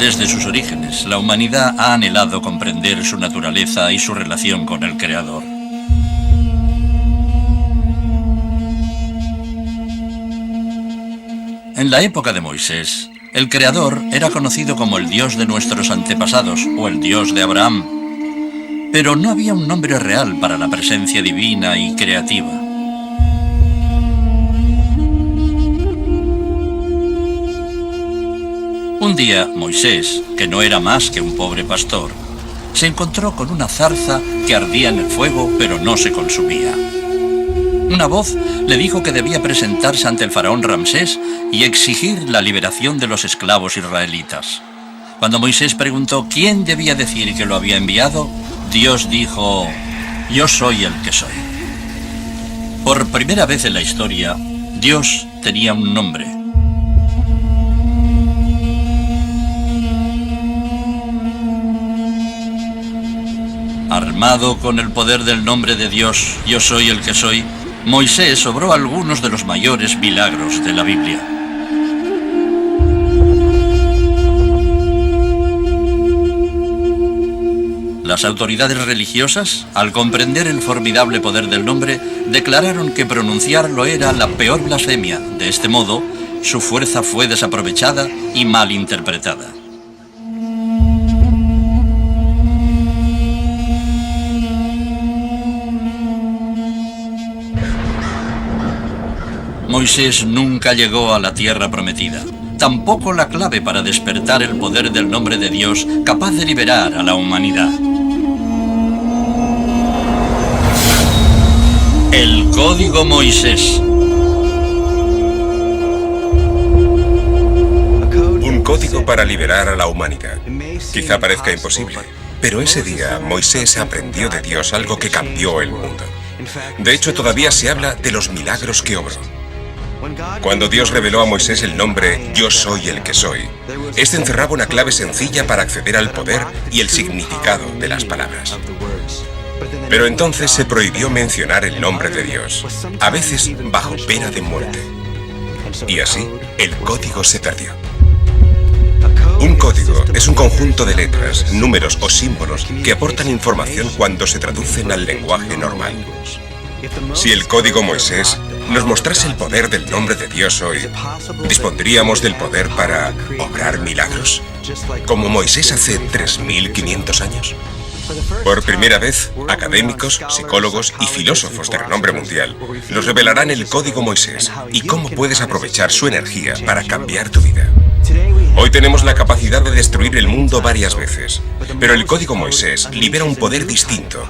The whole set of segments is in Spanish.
Desde sus orígenes, la humanidad ha anhelado comprender su naturaleza y su relación con el Creador. En la época de Moisés, el Creador era conocido como el Dios de nuestros antepasados o el Dios de Abraham, pero no había un nombre real para la presencia divina y creativa. Un día, Moisés, que no era más que un pobre pastor, se encontró con una zarza que ardía en el fuego, pero no se consumía. Una voz le dijo que debía presentarse ante el faraón Ramsés y exigir la liberación de los esclavos israelitas. Cuando Moisés preguntó quién debía decir que lo había enviado, Dios dijo: «Yo soy el que soy». Por primera vez en la historia, Dios tenía un nombre. Armado con el poder del nombre de Dios, yo soy el que soy, Moisés obró algunos de los mayores milagros de la Biblia. Las autoridades religiosas, al comprender el formidable poder del nombre, declararon que pronunciarlo era la peor blasfemia. De este modo, su fuerza fue desaprovechada y mal interpretada. Moisés nunca llegó a la tierra prometida, tampoco la clave para despertar el poder del nombre de Dios capaz de liberar a la humanidad. El Código Moisés. Un código para liberar a la humanidad. Quizá parezca imposible, pero ese día Moisés aprendió de Dios algo que cambió el mundo. De hecho, todavía se habla de los milagros que obró. Cuando Dios reveló a Moisés el nombre «Yo soy el que soy», este encerraba una clave sencilla para acceder al poder y el significado de las palabras. Pero entonces se prohibió mencionar el nombre de Dios, a veces bajo pena de muerte. Y así, el código se perdió. Un código es un conjunto de letras, números o símbolos que aportan información cuando se traducen al lenguaje normal. Si el Código Moisés nos mostrase el poder del nombre de Dios hoy, ¿dispondríamos del poder para obrar milagros? ¿Como Moisés hace 3.500 años? Por primera vez, académicos, psicólogos y filósofos de renombre mundial nos revelarán el Código Moisés y cómo puedes aprovechar su energía para cambiar tu vida. Hoy tenemos la capacidad de destruir el mundo varias veces, pero el Código Moisés libera un poder distinto,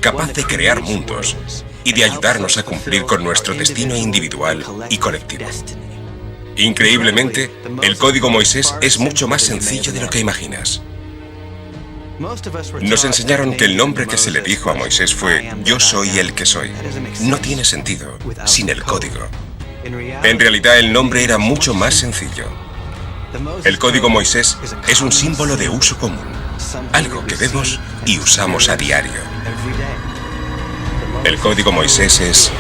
capaz de crear mundos y de ayudarnos a cumplir con nuestro destino individual y colectivo. Increíblemente, el Código Moisés es mucho más sencillo de lo que imaginas. Nos enseñaron que el nombre que se le dijo a Moisés fue «Yo soy el que soy». No tiene sentido sin el código. En realidad, el nombre era mucho más sencillo. El Código Moisés es un símbolo de uso común, algo que vemos y usamos a diario. El Código Moisés es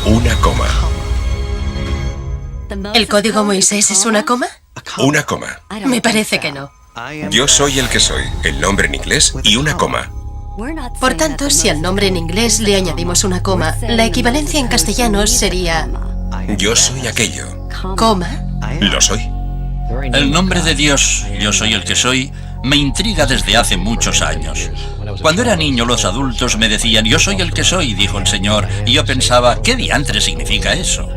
una coma. ¿El Código Moisés es una coma? Una coma. Me parece que no. Yo soy el que soy, el nombre en inglés y una coma. Por tanto, si al nombre en inglés le añadimos una coma, la equivalencia en castellano sería... Yo soy aquello. Coma. Lo soy. El nombre de Dios, yo soy el que soy, me intriga desde hace muchos años. Cuando era niño, los adultos me decían, yo soy el que soy, dijo el Señor, y yo pensaba, ¿qué diantre significa eso?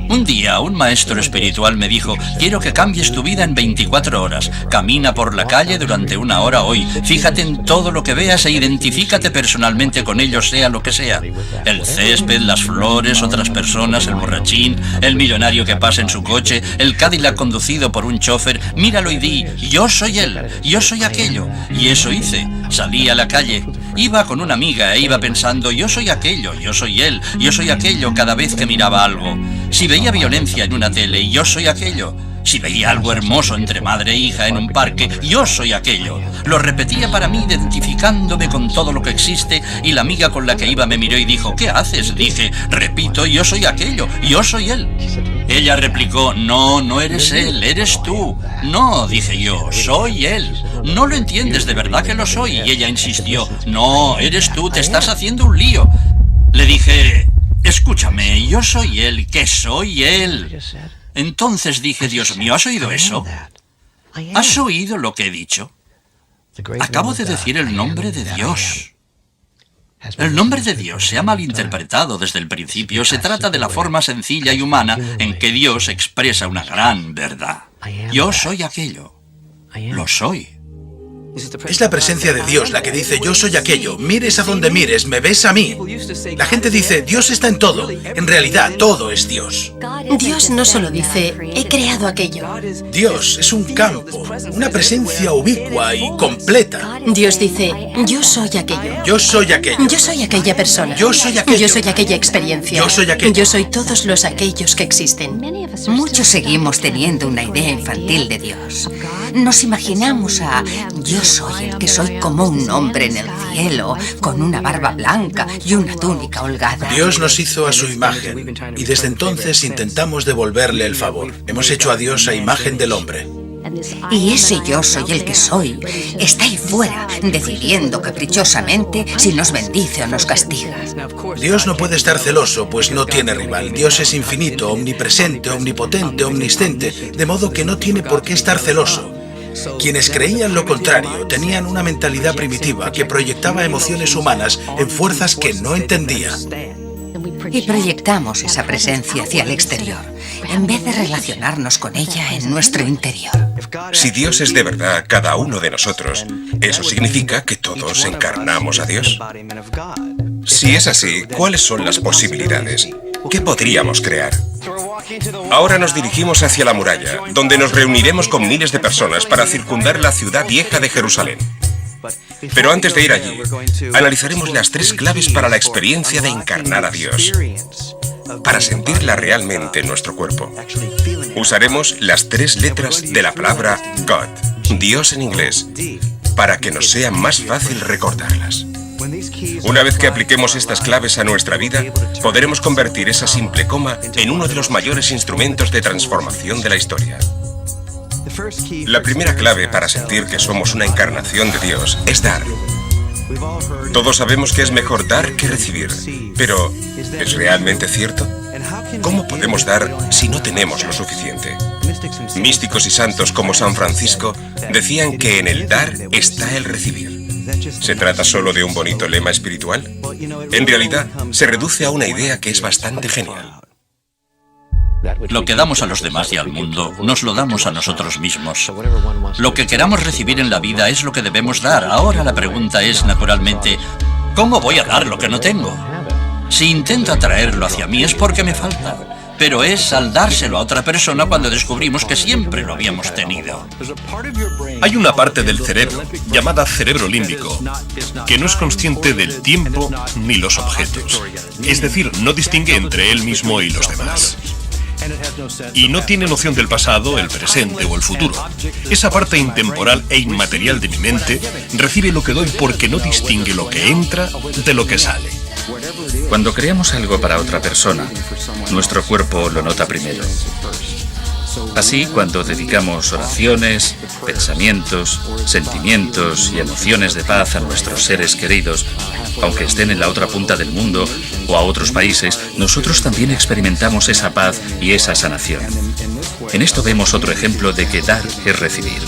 Un día, un maestro espiritual me dijo, quiero que cambies tu vida en 24 horas. Camina por la calle durante 1 hora hoy. Fíjate en todo lo que veas e identifícate personalmente con ello, sea lo que sea. El césped, las flores, otras personas, el borrachín, el millonario que pasa en su coche, el Cadillac conducido por un chofer. Míralo y di, yo soy él, yo soy aquello. Y eso hice. Salí a la calle. Iba con una amiga e iba pensando, yo soy aquello, yo soy él, yo soy aquello cada vez que miraba algo. Si veía violencia en una tele, yo soy aquello. Si veía algo hermoso entre madre e hija en un parque, yo soy aquello. Lo repetía para mí identificándome con todo lo que existe y la amiga con la que iba me miró y dijo, ¿qué haces? Dije, repito, yo soy aquello, yo soy él. Ella replicó, no, no eres él, eres tú. No, dije yo, soy él. No lo entiendes, de verdad que lo soy. Y ella insistió, no, eres tú, te estás haciendo un lío. Le dije, escúchame, yo soy él, que soy él. Entonces dije, Dios mío, ¿has oído eso? ¿Has oído lo que he dicho? Acabo de decir el nombre de Dios. El nombre de Dios se ha malinterpretado desde el principio. Se trata de la forma sencilla y humana en que Dios expresa una gran verdad. Yo soy aquello. Lo soy. Es la presencia de Dios la que dice, yo soy aquello, mires a donde mires, me ves a mí. La gente dice, Dios está en todo. En realidad, todo es Dios. Dios no solo dice, he creado aquello. Dios es un campo, una presencia ubicua y completa. Dios dice, yo soy aquello. Yo soy aquello. Yo soy aquella persona. Yo soy aquello. Yo soy aquella experiencia. Yo soy aquello. Yo soy todos los aquellos que existen. Muchos seguimos teniendo una idea infantil de Dios. Nos imaginamos a yo soy el que soy como un hombre en el cielo, con una barba blanca y una túnica holgada. Dios nos hizo a su imagen y desde entonces intentamos devolverle el favor. Hemos hecho a Dios a imagen del hombre. Y ese yo soy el que soy está ahí fuera, decidiendo caprichosamente si nos bendice o nos castiga. Dios no puede estar celoso, pues no tiene rival. Dios es infinito, omnipresente, omnipotente, omnisciente, de modo que no tiene por qué estar celoso. Quienes creían lo contrario tenían una mentalidad primitiva que proyectaba emociones humanas en fuerzas que no entendía. Y proyectamos esa presencia hacia el exterior, en vez de relacionarnos con ella en nuestro interior. Si Dios es de verdad cada uno de nosotros, eso significa que todos encarnamos a Dios. Si es así, ¿cuáles son las posibilidades? ¿Qué podríamos crear? Ahora nos dirigimos hacia la muralla, donde nos reuniremos con miles de personas para circundar la ciudad vieja de Jerusalén. Pero antes de ir allí, analizaremos las 3 claves para la experiencia de encarnar a Dios, para sentirla realmente en nuestro cuerpo. Usaremos las 3 letras de la palabra God, Dios en inglés, para que nos sea más fácil recordarlas. Una vez que apliquemos estas claves a nuestra vida, podremos convertir esa simple coma en uno de los mayores instrumentos de transformación de la historia. La primera clave para sentir que somos una encarnación de Dios es dar. Todos sabemos que es mejor dar que recibir, pero ¿es realmente cierto? ¿Cómo podemos dar si no tenemos lo suficiente? Místicos y santos como San Francisco decían que en el dar está el recibir. ¿Se trata solo de un bonito lema espiritual? En realidad, se reduce a una idea que es bastante genial. Lo que damos a los demás y al mundo, nos lo damos a nosotros mismos. Lo que queramos recibir en la vida es lo que debemos dar. Ahora la pregunta es, naturalmente, ¿cómo voy a dar lo que no tengo? Si intento atraerlo hacia mí es porque me falta. Pero es al dárselo a otra persona cuando descubrimos que siempre lo habíamos tenido. Hay una parte del cerebro, llamada cerebro límbico, que no es consciente del tiempo ni los objetos. Es decir, no distingue entre él mismo y los demás. Y no tiene noción del pasado, el presente o el futuro. Esa parte intemporal e inmaterial de mi mente recibe lo que doy porque no distingue lo que entra de lo que sale. Cuando creamos algo para otra persona, nuestro cuerpo lo nota primero. Así, cuando dedicamos oraciones, pensamientos, sentimientos y emociones de paz a nuestros seres queridos, aunque estén en la otra punta del mundo o a otros países, nosotros también experimentamos esa paz y esa sanación. En esto vemos otro ejemplo de que dar es recibir.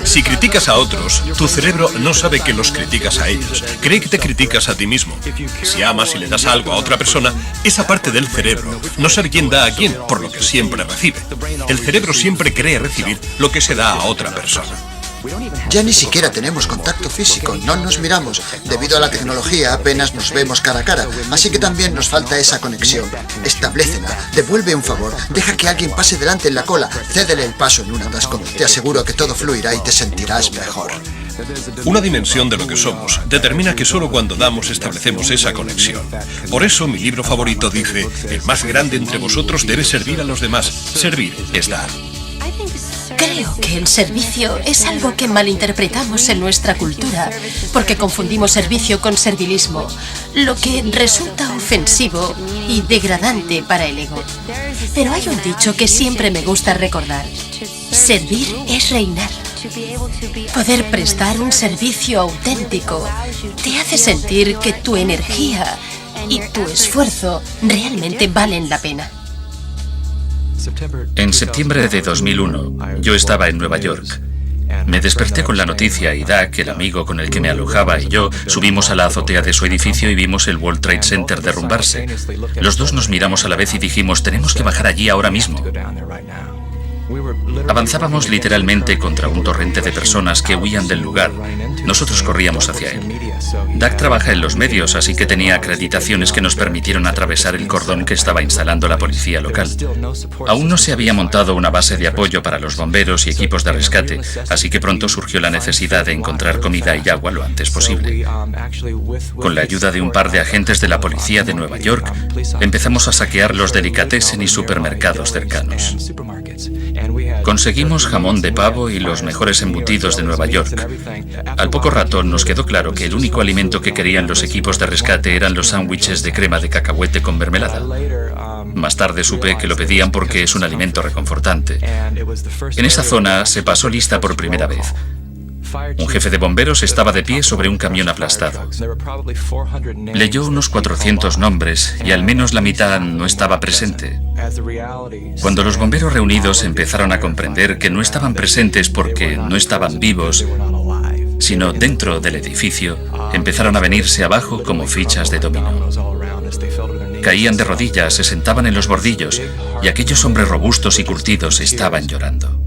Si criticas a otros, tu cerebro no sabe que los criticas a ellos. Cree que te criticas a ti mismo. Si amas y le das algo a otra persona, esa parte del cerebro no sabe quién da a quién, por lo que siempre recibe. El cerebro siempre cree recibir lo que se da a otra persona. Ya ni siquiera tenemos contacto físico, no nos miramos. Debido a la tecnología apenas nos vemos cara a cara, así que también nos falta esa conexión. Establécela, devuelve un favor, deja que alguien pase delante en la cola, cédele el paso en un atasco. Te aseguro que todo fluirá y te sentirás mejor. Una dimensión de lo que somos determina que solo cuando damos establecemos esa conexión. Por eso mi libro favorito dice, el más grande entre vosotros debe servir a los demás. Servir es dar. Creo que el servicio es algo que malinterpretamos en nuestra cultura, porque confundimos servicio con servilismo, lo que resulta ofensivo y degradante para el ego. Pero hay un dicho que siempre me gusta recordar: servir es reinar. Poder prestar un servicio auténtico te hace sentir que tu energía y tu esfuerzo realmente valen la pena. En septiembre de 2001, yo estaba en Nueva York. Me desperté con la noticia y Doug, el amigo con el que me alojaba, y yo subimos a la azotea de su edificio y vimos el World Trade Center derrumbarse. Los dos nos miramos a la vez y dijimos: tenemos que bajar allí ahora mismo. Avanzábamos literalmente contra un torrente de personas que huían del lugar. Nosotros corríamos hacia él. Doug trabaja en los medios, así que tenía acreditaciones que nos permitieron atravesar el cordón que estaba instalando la policía local. Aún no se había montado una base de apoyo para los bomberos y equipos de rescate, así que pronto surgió la necesidad de encontrar comida y agua lo antes posible. Con la ayuda de un par de agentes de la policía de Nueva York, empezamos a saquear los delicatessen y supermercados cercanos. Conseguimos jamón de pavo y los mejores embutidos de Nueva York. Al poco rato nos quedó claro que el único alimento que querían los equipos de rescate eran los sándwiches de crema de cacahuete con mermelada. Más tarde supe que lo pedían porque es un alimento reconfortante. En esa zona se pasó lista por primera vez. Un jefe de bomberos estaba de pie sobre un camión aplastado. Leyó unos 400 nombres y al menos la mitad no estaba presente. Cuando los bomberos reunidos empezaron a comprender que no estaban presentes porque no estaban vivos, sino dentro del edificio, empezaron a venirse abajo como fichas de dominó. Caían de rodillas, se sentaban en los bordillos y aquellos hombres robustos y curtidos estaban llorando.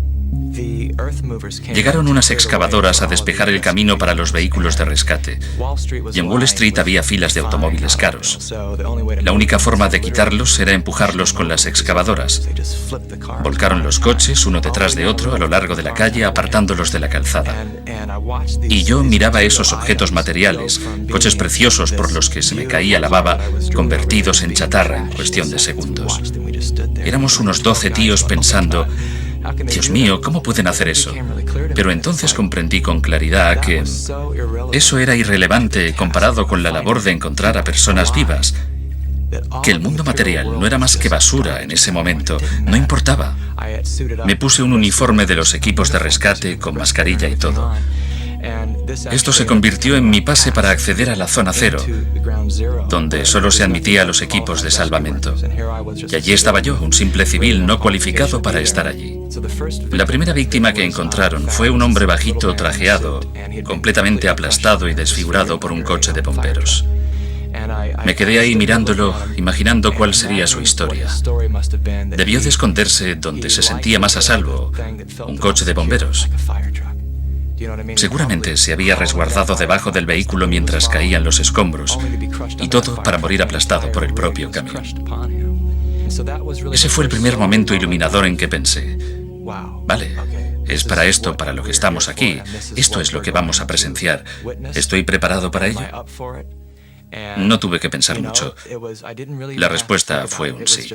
Llegaron unas excavadoras a despejar el camino para los vehículos de rescate, y en Wall Street había filas de automóviles caros. La única forma de quitarlos era empujarlos con las excavadoras. Volcaron los coches uno detrás de otro a lo largo de la calle, apartándolos de la calzada. Y yo miraba esos objetos materiales, coches preciosos por los que se me caía la baba, convertidos en chatarra en cuestión de segundos. Éramos unos 12 tíos pensando: Dios mío, ¿cómo pueden hacer eso? Pero entonces comprendí con claridad que eso era irrelevante comparado con la labor de encontrar a personas vivas, que el mundo material no era más que basura en ese momento, no importaba. Me puse un uniforme de los equipos de rescate con mascarilla y todo. Esto se convirtió en mi pase para acceder a la zona cero, donde solo se admitía a los equipos de salvamento. Y allí estaba yo, un simple civil no cualificado para estar allí. La primera víctima que encontraron fue un hombre bajito, trajeado, completamente aplastado y desfigurado por un coche de bomberos. Me quedé ahí mirándolo, imaginando cuál sería su historia. Debió de esconderse donde se sentía más a salvo, un coche de bomberos. Seguramente se había resguardado debajo del vehículo mientras caían los escombros, y todo para morir aplastado por el propio camión. Ese fue el primer momento iluminador en que pensé: vale, es para esto para lo que estamos aquí, esto es lo que vamos a presenciar. ¿Estoy preparado para ello? No tuve que pensar mucho. La respuesta fue un sí.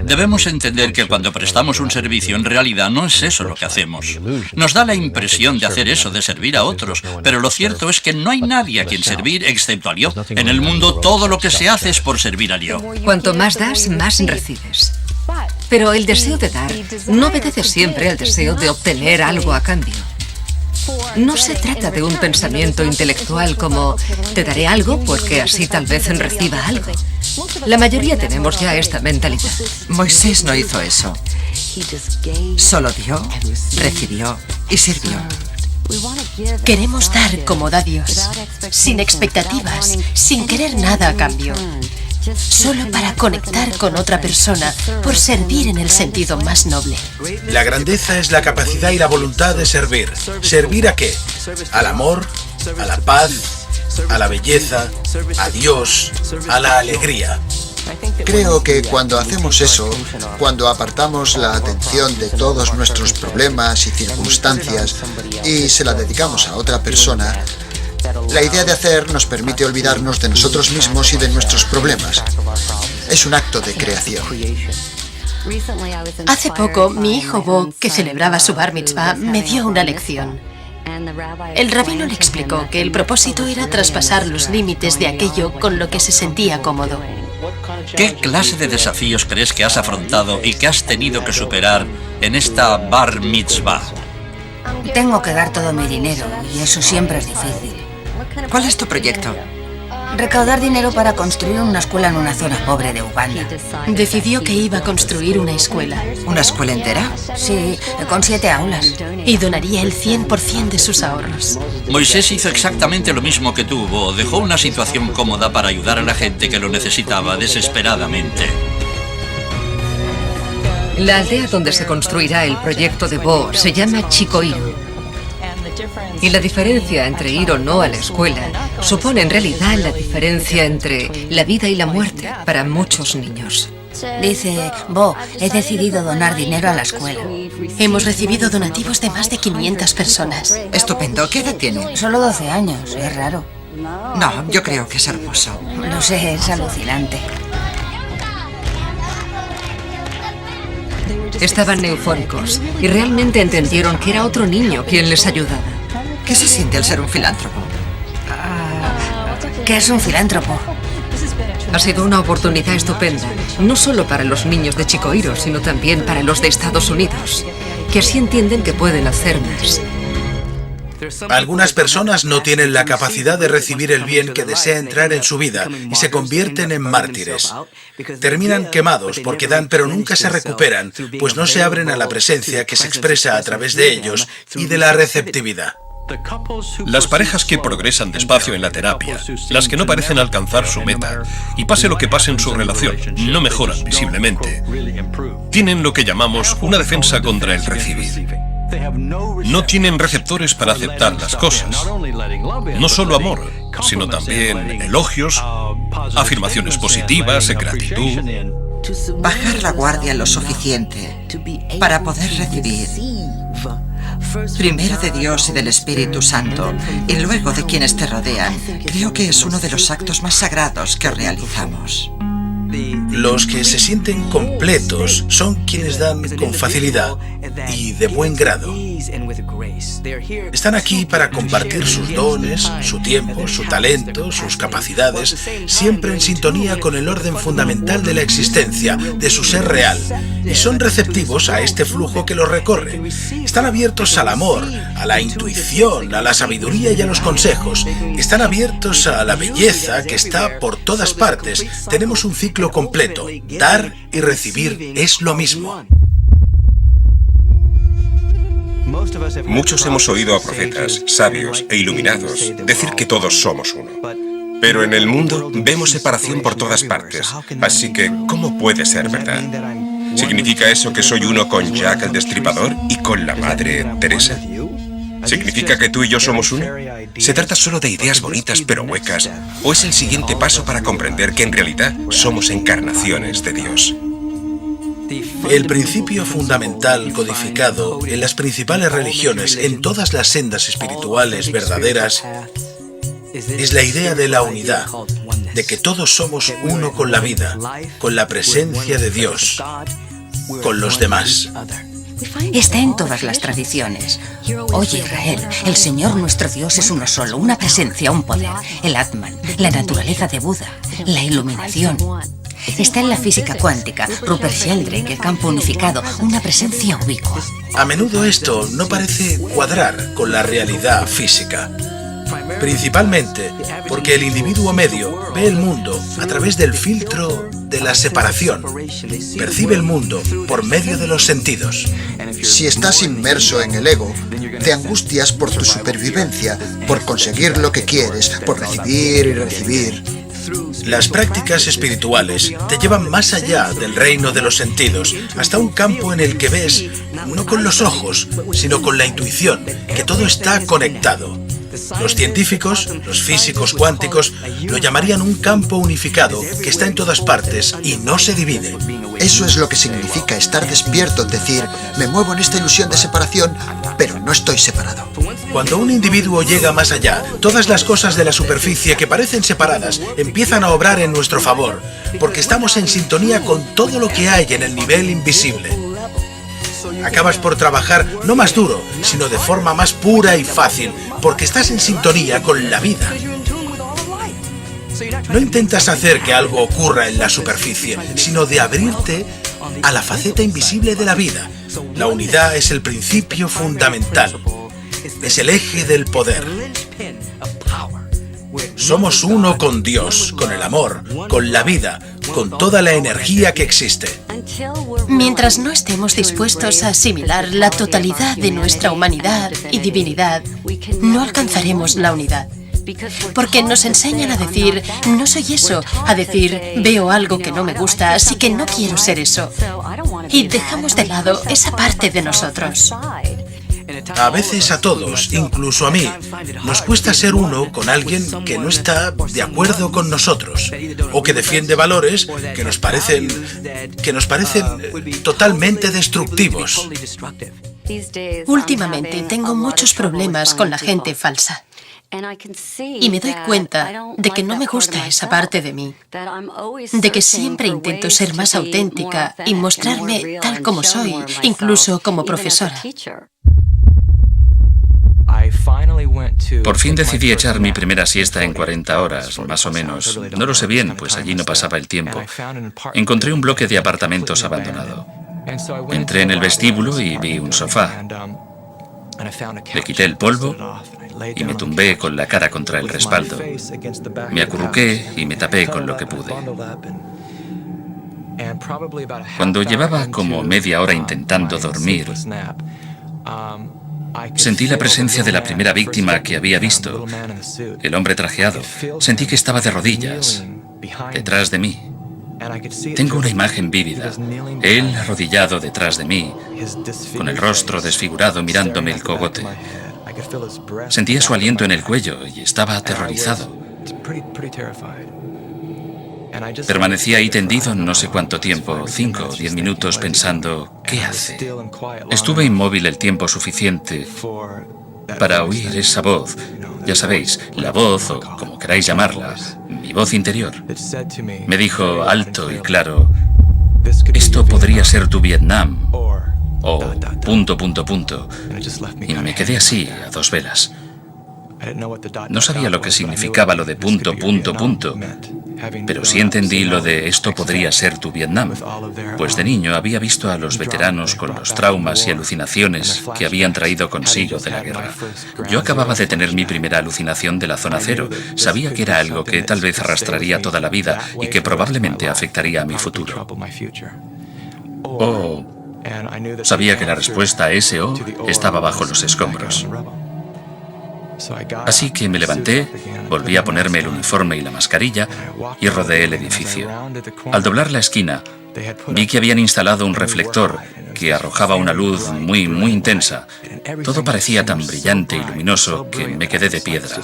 Debemos entender que cuando prestamos un servicio, en realidad no es eso lo que hacemos. Nos da la impresión de hacer eso, de servir a otros, pero lo cierto es que no hay nadie a quien servir excepto al yo. En el mundo todo lo que se hace es por servir al yo. Cuanto más das, más recibes. Pero el deseo de dar no obedece siempre al deseo de obtener algo a cambio. No se trata de un pensamiento intelectual como te daré algo porque así tal vez reciba algo. La mayoría tenemos ya esta mentalidad. Moisés no hizo eso. Solo dio, recibió y sirvió. Queremos dar como da Dios, sin expectativas, sin querer nada a cambio. Solo para conectar con otra persona, por servir en el sentido más noble. La grandeza es la capacidad y la voluntad de servir. ¿Servir a qué? Al amor, a la paz, a la belleza, a Dios, a la alegría. Creo que cuando hacemos eso, cuando apartamos la atención de todos nuestros problemas y circunstancias y se la dedicamos a otra persona, la idea de hacer nos permite olvidarnos de nosotros mismos y de nuestros problemas. Es un acto de creación. Hace poco, mi hijo Bo, que celebraba su bar mitzvah, me dio una lección. El rabino le explicó que el propósito era traspasar los límites de aquello con lo que se sentía cómodo. ¿Qué clase de desafíos crees que has afrontado y que has tenido que superar en esta bar mitzvah? Tengo que dar todo mi dinero y eso siempre es difícil. ¿Cuál es tu proyecto? Recaudar dinero para construir una escuela en una zona pobre de Uganda. Decidió que iba a construir una escuela. ¿Una escuela entera? Sí, con 7 aulas. Y donaría el 100% de sus ahorros. Moisés hizo exactamente lo mismo que tú, Bo. Dejó una situación cómoda para ayudar a la gente que lo necesitaba desesperadamente. La aldea donde se construirá el proyecto de Bo se llama Chicoiro. Y la diferencia entre ir o no a la escuela supone en realidad la diferencia entre la vida y la muerte para muchos niños. Dice, Bo, he decidido donar dinero a la escuela. Hemos recibido donativos de más de 500 personas. Estupendo. ¿Qué edad tiene? Solo 12 años, es raro. No, yo creo que es hermoso. Lo sé, es alucinante. Estaban eufóricos y realmente entendieron que era otro niño quien les ayudaba. ¿Qué se siente al ser un filántropo? ¿Qué es un filántropo? Ha sido una oportunidad estupenda, no solo para los niños de Chicoiro, sino también para los de Estados Unidos, que así entienden que pueden hacer más. Algunas personas no tienen la capacidad de recibir el bien que desea entrar en su vida y se convierten en mártires. Terminan quemados porque dan pero nunca se recuperan, pues no se abren a la presencia que se expresa a través de ellos y de la receptividad. Las parejas que progresan despacio en la terapia, las que no parecen alcanzar su meta, y pase lo que pase en su relación, no mejoran visiblemente, tienen lo que llamamos una defensa contra el recibir. No tienen receptores para aceptar las cosas. No solo amor, sino también elogios, afirmaciones positivas, gratitud. Bajar la guardia lo suficiente para poder recibir. Primero de Dios y del Espíritu Santo, y luego de quienes te rodean, creo que es uno de los actos más sagrados que realizamos. Los que se sienten completos son quienes dan con facilidad y de buen grado. Están aquí para compartir sus dones, su tiempo, su talento, sus capacidades, siempre en sintonía con el orden fundamental de la existencia, de su ser real, y son receptivos a este flujo que los recorre. Están abiertos al amor, a la intuición, a la sabiduría y a los consejos. Están abiertos a la belleza que está por todas partes. Tenemos un ciclo completo. Dar y recibir es lo mismo. Muchos hemos oído a profetas, sabios e iluminados decir que todos somos uno. Pero en el mundo vemos separación por todas partes, así que ¿cómo puede ser verdad? ¿Significa eso que soy uno con Jack el Destripador y con la Madre Teresa? ¿Significa que tú y yo somos uno? ¿Se trata solo de ideas bonitas pero huecas? ¿O es el siguiente paso para comprender que en realidad somos encarnaciones de Dios? El principio fundamental codificado en las principales religiones, en todas las sendas espirituales verdaderas, es la idea de la unidad, de que todos somos uno con la vida, con la presencia de Dios, con los demás. Está en todas las tradiciones. Oye, Israel, el Señor nuestro Dios es uno solo, una presencia, un poder, el Atman, la naturaleza de Buda, la iluminación. Está en la física cuántica, Rupert Sheldrake, el campo unificado, una presencia ubicua. A menudo esto no parece cuadrar con la realidad física. Principalmente porque el individuo medio ve el mundo a través del filtro de la separación. Percibe el mundo por medio de los sentidos. Si estás inmerso en el ego, te angustias por tu supervivencia, por conseguir lo que quieres, por recibir y recibir. Las prácticas espirituales te llevan más allá del reino de los sentidos, hasta un campo en el que ves, no con los ojos, sino con la intuición, que todo está conectado. Los científicos, los físicos cuánticos, lo llamarían un campo unificado que está en todas partes y no se divide. Eso es lo que significa estar despierto, decir, me muevo en esta ilusión de separación, pero no estoy separado. Cuando un individuo llega más allá, todas las cosas de la superficie que parecen separadas empiezan a obrar en nuestro favor, porque estamos en sintonía con todo lo que hay en el nivel invisible. Acabas por trabajar no más duro, sino de forma más pura y fácil, porque estás en sintonía con la vida. No intentas hacer que algo ocurra en la superficie, sino de abrirte a la faceta invisible de la vida. La unidad es el principio fundamental. Es el eje del poder. Somos uno con Dios, con el amor, con la vida, con toda la energía que existe. Mientras no estemos dispuestos a asimilar la totalidad de nuestra humanidad y divinidad, no alcanzaremos la unidad. Porque nos enseñan a decir, no soy eso, a decir, veo algo que no me gusta, así que no quiero ser eso. Y dejamos de lado esa parte de nosotros. A veces a todos, incluso a mí, nos cuesta ser uno con alguien que no está de acuerdo con nosotros o que defiende valores que nos parecen totalmente destructivos. Últimamente tengo muchos problemas con la gente falsa. Y me doy cuenta de que no me gusta esa parte de mí, de que siempre intento ser más auténtica y mostrarme tal como soy, incluso como profesora. Por fin decidí echar mi primera siesta en 40 horas, más o menos. No lo sé bien, pues allí no pasaba el tiempo. Encontré un bloque de apartamentos abandonado. Entré en el vestíbulo y vi un sofá. Le quité el polvo y me tumbé con la cara contra el respaldo. Me acurruqué y me tapé con lo que pude. Cuando llevaba como media hora intentando dormir, sentí la presencia de la primera víctima que había visto, el hombre trajeado. Sentí que estaba de rodillas, detrás de mí. Tengo una imagen vívida. Él arrodillado detrás de mí, con el rostro desfigurado mirándome el cogote. Sentía su aliento en el cuello y estaba aterrorizado. Permanecí ahí tendido no sé cuánto tiempo, 5 o 10 minutos, pensando, ¿qué hace? Estuve inmóvil el tiempo suficiente para oír esa voz. Ya sabéis, la voz, o como queráis llamarla, mi voz interior. Me dijo alto y claro, esto podría ser tu Vietnam, o ... Y me quedé así, a dos velas. No sabía lo que significaba lo de ... pero sí entendí lo de esto podría ser tu Vietnam, pues de niño había visto a los veteranos con los traumas y alucinaciones que habían traído consigo de la guerra. Yo acababa de tener mi primera alucinación de la zona cero. Sabía que era algo que tal vez arrastraría toda la vida y que probablemente afectaría a mi futuro. Sabía que la respuesta a ese O estaba bajo los escombros. Así que me levanté, volví a ponerme el uniforme y la mascarilla y rodeé el edificio. Al doblar la esquina, vi que habían instalado un reflector que arrojaba una luz muy intensa. Todo parecía tan brillante y luminoso que me quedé de piedra.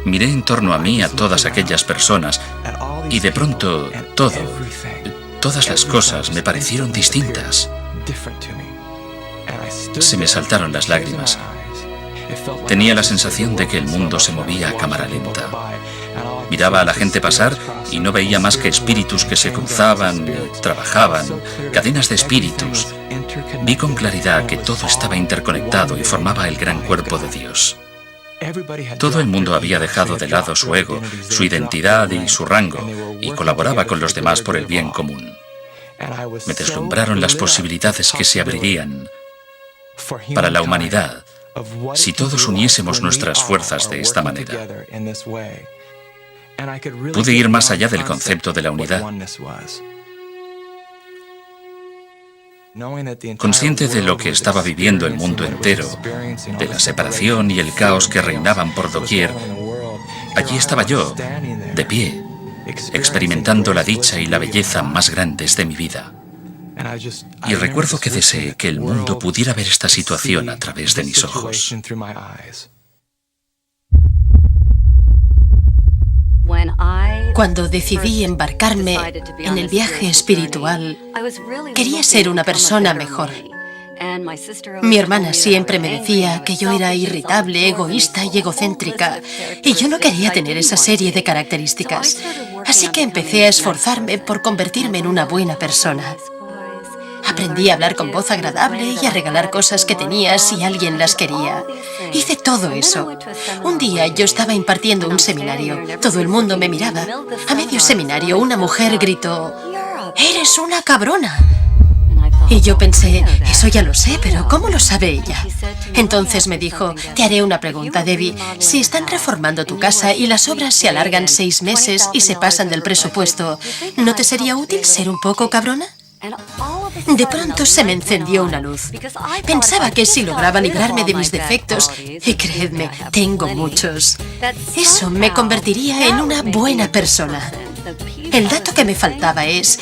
Miré en torno a mí a todas aquellas personas y de pronto todas las cosas me parecieron distintas. Se me saltaron las lágrimas. Tenía la sensación de que el mundo se movía a cámara lenta. Miraba a la gente pasar y no veía más que espíritus que se cruzaban, trabajaban, cadenas de espíritus. Vi con claridad que todo estaba interconectado y formaba el gran cuerpo de Dios. Todo el mundo había dejado de lado su ego, su identidad y su rango, y colaboraba con los demás por el bien común. Me deslumbraron las posibilidades que se abrirían para la humanidad si todos uniésemos nuestras fuerzas de esta manera. Pude ir más allá del concepto de la unidad. Consciente de lo que estaba viviendo el mundo entero, de la separación y el caos que reinaban por doquier, allí estaba yo, de pie, experimentando la dicha y la belleza más grandes de mi vida. Y recuerdo que deseé que el mundo pudiera ver esta situación a través de mis ojos. Cuando decidí embarcarme en el viaje espiritual, quería ser una persona mejor. Mi hermana siempre me decía que yo era irritable, egoísta y egocéntrica, y yo no quería tener esa serie de características. Así que empecé a esforzarme por convertirme en una buena persona. Aprendí a hablar con voz agradable y a regalar cosas que tenía si alguien las quería. Hice todo eso. Un día yo estaba impartiendo un seminario. Todo el mundo me miraba. A medio seminario una mujer gritó: «¡Eres una cabrona!». Y yo pensé, eso ya lo sé, pero ¿cómo lo sabe ella? Entonces me dijo: «Te haré una pregunta, Debbie. Si están reformando tu casa y las obras se alargan 6 meses y se pasan del presupuesto, ¿no te sería útil ser un poco cabrona?». De pronto se me encendió una luz. Pensaba que si lograba librarme de mis defectos, y creedme, tengo muchos, eso me convertiría en una buena persona. El dato que me faltaba es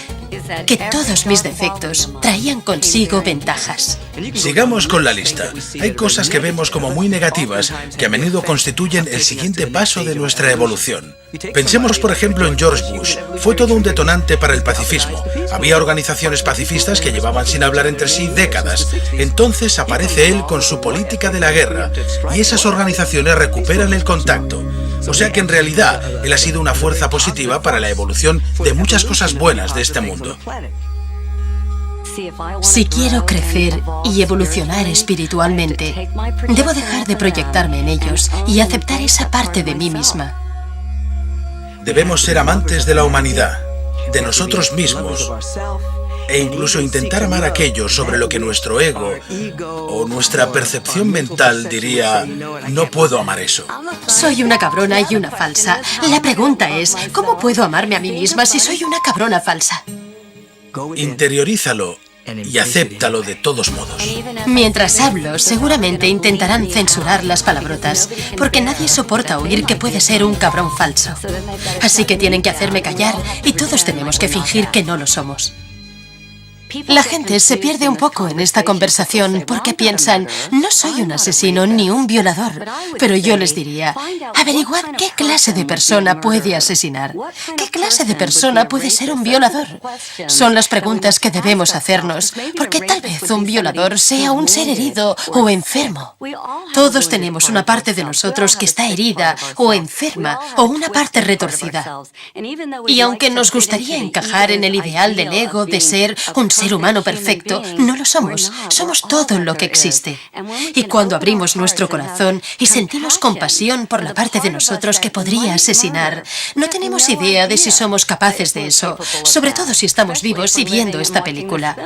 que todos mis defectos traían consigo ventajas. Sigamos con la lista. Hay cosas que vemos como muy negativas que a menudo constituyen el siguiente paso de nuestra evolución. Pensemos, por ejemplo, en George Bush. Fue todo un detonante para el pacifismo. Había organizaciones pacifistas que llevaban sin hablar entre sí décadas. Entonces aparece él con su política de la guerra y esas organizaciones recuperan el contacto. O sea que en realidad él ha sido una fuerza positiva para la evolución de muchas cosas buenas de este mundo. Si quiero crecer y evolucionar espiritualmente, debo dejar de proyectarme en ellos y aceptar esa parte de mí misma. Debemos ser amantes de la humanidad, de nosotros mismos, e incluso intentar amar aquello sobre lo que nuestro ego o nuestra percepción mental diría: no puedo amar eso. Soy una cabrona y una falsa. La pregunta es, ¿cómo puedo amarme a mí misma si soy una cabrona falsa? Interiorízalo y acéptalo de todos modos. Mientras hablo, seguramente intentarán censurar las palabrotas, porque nadie soporta oír que puede ser un cabrón falso. Así que tienen que hacerme callar y todos tenemos que fingir que no lo somos. La gente se pierde un poco en esta conversación porque piensan: no soy un asesino ni un violador. Pero yo les diría: averiguad qué clase de persona puede asesinar. ¿Qué clase de persona puede ser un violador? Son las preguntas que debemos hacernos, porque tal vez un violador sea un ser herido o enfermo. Todos tenemos una parte de nosotros que está herida o enferma o una parte retorcida. Y aunque nos gustaría encajar en el ideal del ego de ser un ser humano perfecto, no lo somos. Somos todo lo que existe. Y cuando abrimos nuestro corazón y sentimos compasión por la parte de nosotros que podría asesinar, no tenemos idea de si somos capaces de eso, sobre todo si estamos vivos y viendo esta película.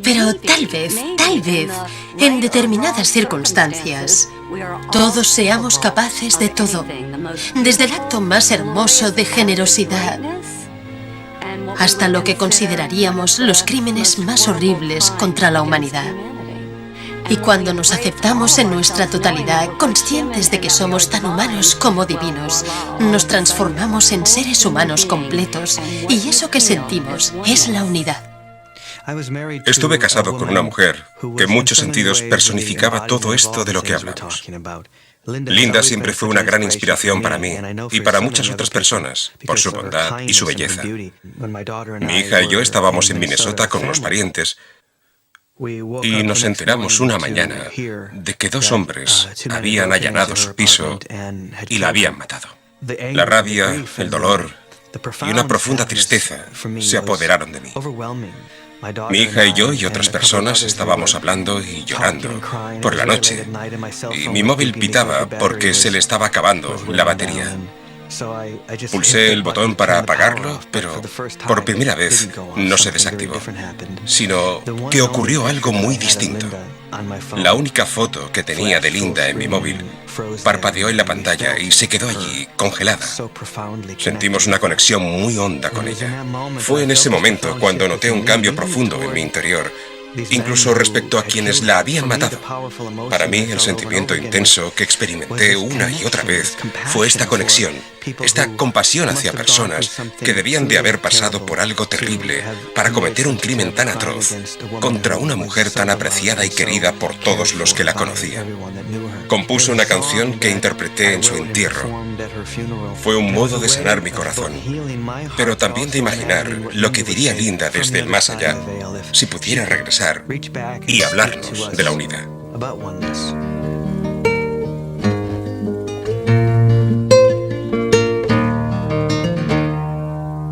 Pero tal vez, en determinadas circunstancias, todos seamos capaces de todo, desde el acto más hermoso de generosidad hasta lo que consideraríamos los crímenes más horribles contra la humanidad. Y cuando nos aceptamos en nuestra totalidad, conscientes de que somos tan humanos como divinos, nos transformamos en seres humanos completos, y eso que sentimos es la unidad. Estuve casado con una mujer que en muchos sentidos personificaba todo esto de lo que hablamos. Linda siempre fue una gran inspiración para mí y para muchas otras personas, por su bondad y su belleza. Mi hija y yo estábamos en Minnesota con unos parientes y nos enteramos una mañana de que 2 hombres habían allanado su piso y la habían matado. La rabia, el dolor y una profunda tristeza se apoderaron de mí. Mi hija y yo y otras personas estábamos hablando y llorando por la noche, y mi móvil pitaba porque se le estaba acabando la batería. Pulsé el botón para apagarlo, pero por primera vez no se desactivó, sino que ocurrió algo muy distinto. La única foto que tenía de Linda en mi móvil parpadeó en la pantalla y se quedó allí, congelada. Sentimos una conexión muy honda con ella. Fue en ese momento cuando noté un cambio profundo en mi interior incluso respecto a quienes la habían matado. Para mí, el sentimiento intenso que experimenté una y otra vez fue esta conexión, esta compasión hacia personas que debían de haber pasado por algo terrible para cometer un crimen tan atroz contra una mujer tan apreciada y querida por todos los que la conocían. Compuso una canción que interpreté en su entierro. Fue un modo de sanar mi corazón, pero también de imaginar lo que diría Linda desde el más allá si pudiera regresar y hablarnos de la unidad.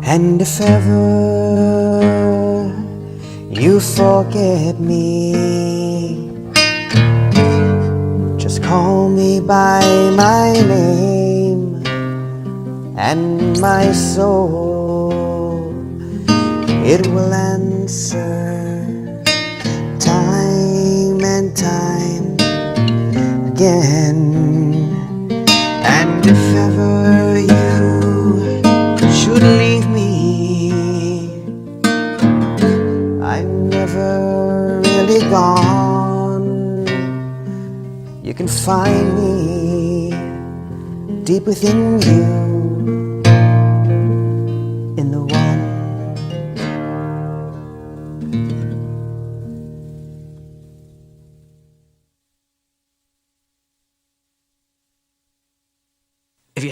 And if ever you forget me, just call me by my name, and my soul, it will answer time and time again. And if ever you should leave me, I'm never really gone. You can find me deep within you, in the one.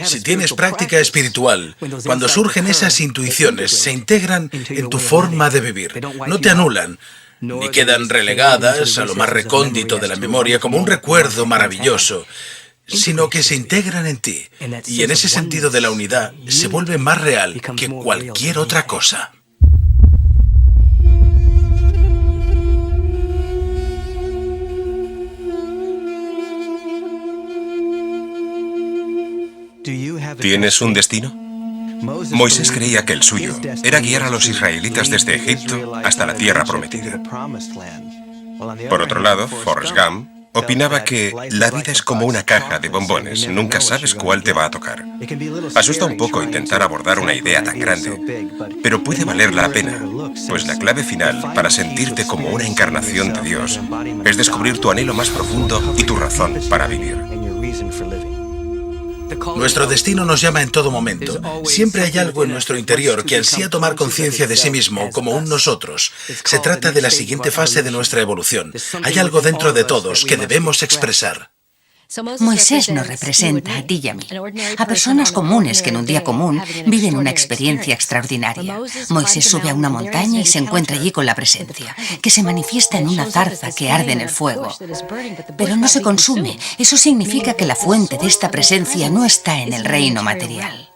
Si tienes práctica espiritual, cuando surgen esas intuiciones, se integran en tu forma de vivir. No te anulan, ni quedan relegadas a lo más recóndito de la memoria como un recuerdo maravilloso, sino que se integran en ti. Y en ese sentido de la unidad, se vuelve más real que cualquier otra cosa. ¿Tienes un destino? Moisés creía que el suyo era guiar a los israelitas desde Egipto hasta la tierra prometida. Por otro lado, Forrest Gump opinaba que la vida es como una caja de bombones, nunca sabes cuál te va a tocar. Asusta un poco intentar abordar una idea tan grande, pero puede valer la pena, pues la clave final para sentirte como una encarnación de Dios es descubrir tu anhelo más profundo y tu razón para vivir. Nuestro destino nos llama en todo momento. Siempre hay algo en nuestro interior que ansía tomar conciencia de sí mismo como un nosotros. Se trata de la siguiente fase de nuestra evolución. Hay algo dentro de todos que debemos expresar. Moisés nos representa a ti y a mí, a personas comunes que en un día común viven una experiencia extraordinaria. Moisés sube a una montaña y se encuentra allí con la presencia, que se manifiesta en una zarza que arde en el fuego. Pero no se consume. Eso significa que la fuente de esta presencia no está en el reino material.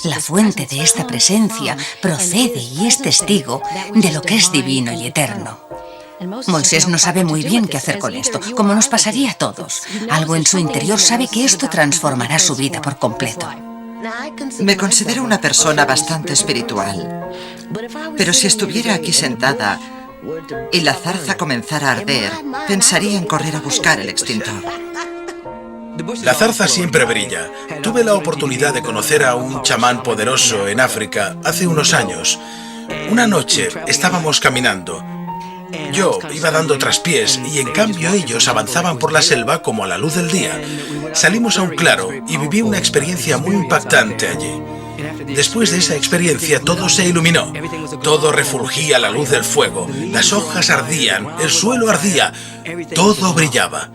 La fuente de esta presencia procede y es testigo de lo que es divino y eterno. Moisés no sabe muy bien qué hacer con esto, como nos pasaría a todos. Algo en su interior sabe que esto transformará su vida por completo. Me considero una persona bastante espiritual, pero si estuviera aquí sentada y la zarza comenzara a arder, pensaría en correr a buscar el extintor. La zarza siempre brilla. Tuve la oportunidad de conocer a un chamán poderoso en África hace unos años. Una noche estábamos caminando. Yo iba dando traspiés y en cambio ellos avanzaban por la selva como a la luz del día. Salimos a un claro y viví una experiencia muy impactante allí. Después de esa experiencia todo se iluminó. Todo refulgía a la luz del fuego. Las hojas ardían, el suelo ardía, todo brillaba.